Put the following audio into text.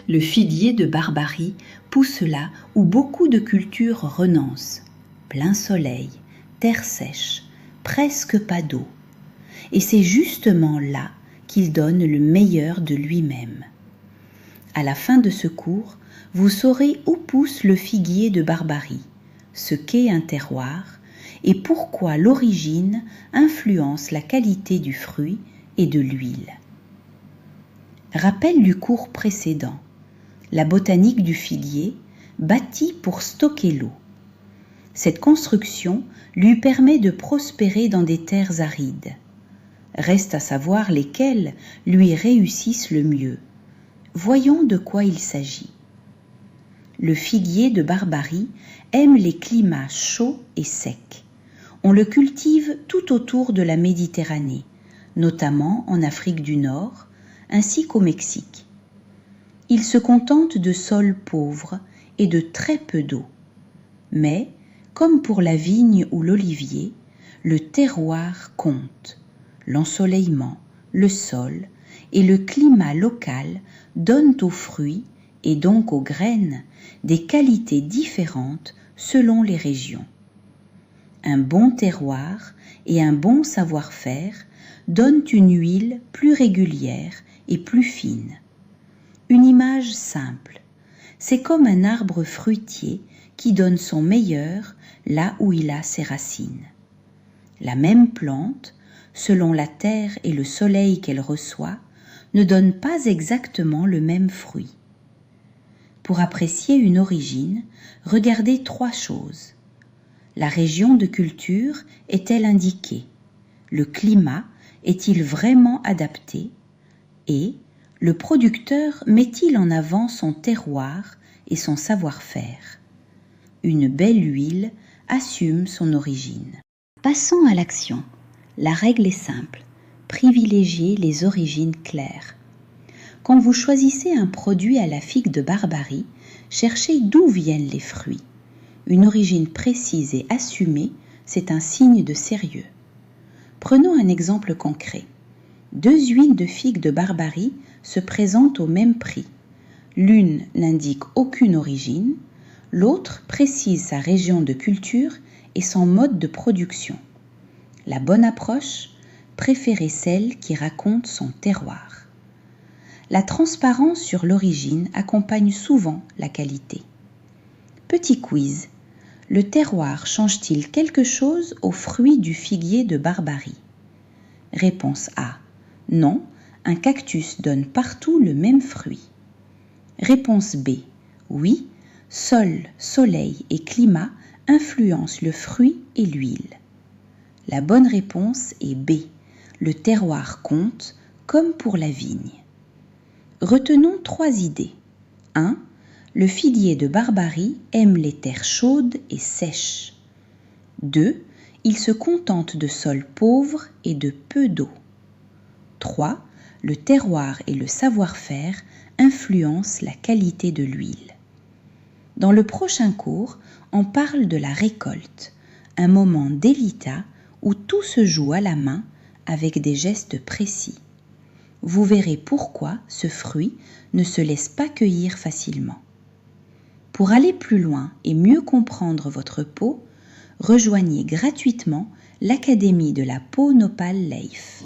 Le figuier de Barbarie pousse là où beaucoup de cultures renoncent. Plein soleil, terre sèche, presque pas d'eau. Et c'est justement là qu'il donne le meilleur de lui-même. À la fin de ce cours, vous saurez où pousse le figuier de Barbarie, ce qu'est un terroir et pourquoi l'origine influence la qualité du fruit et de l'huile. Rappel du cours précédent. La botanique du figuier, bâtie pour stocker l'eau. Cette construction lui permet de prospérer dans des terres arides. Reste à savoir lesquelles lui réussissent le mieux. Voyons de quoi il s'agit. Le figuier de Barbarie aime les climats chauds et secs. On le cultive tout autour de la Méditerranée, notamment en Afrique du Nord, ainsi qu'au Mexique. Il se contente de sols pauvres et de très peu d'eau. Mais, comme pour la vigne ou l'olivier, le terroir compte. L'ensoleillement, le sol et le climat local donnent aux fruits et donc aux graines des qualités différentes selon les régions. Un bon terroir et un bon savoir-faire donnent une huile plus régulière et plus fine. Une image simple, c'est comme un arbre fruitier qui donne son meilleur là où il a ses racines. La même plante, selon la terre et le soleil qu'elle reçoit, ne donne pas exactement le même fruit. Pour apprécier une origine, regardez 3 choses. La région de culture est-elle indiquée? Le climat est-il vraiment adapté? Et le producteur met-il en avant son terroir et son savoir-faire? Une belle huile assume son origine. Passons à l'action. La règle est simple. Privilégiez les origines claires. Quand vous choisissez un produit à la figue de Barbarie, cherchez d'où viennent les fruits. Une origine précise et assumée, c'est un signe de sérieux. Prenons un exemple concret. 2 huiles de figue de Barbarie se présentent au même prix. L'une n'indique aucune origine, l'autre précise sa région de culture et son mode de production. La bonne approche, préférez celle qui raconte son terroir. La transparence sur l'origine accompagne souvent la qualité. Petit quiz. Le terroir change-t-il quelque chose aux fruits du figuier de Barbarie? Réponse A. Non, un cactus donne partout le même fruit. Réponse B. Oui, sol, soleil et climat influencent le fruit et l'huile. La bonne réponse est B. Le terroir compte, comme pour la vigne. Retenons 3 idées. 1. Le figuier de Barbarie aime les terres chaudes et sèches. 2. Il se contente de sols pauvres et de peu d'eau. 3. Le terroir et le savoir-faire influencent la qualité de l'huile. Dans le prochain cours, on parle de la récolte, un moment délicat où tout se joue à la main avec des gestes précis. Vous verrez pourquoi ce fruit ne se laisse pas cueillir facilement. Pour aller plus loin et mieux comprendre votre peau, rejoignez gratuitement l'Académie de la peau Nopal Leif.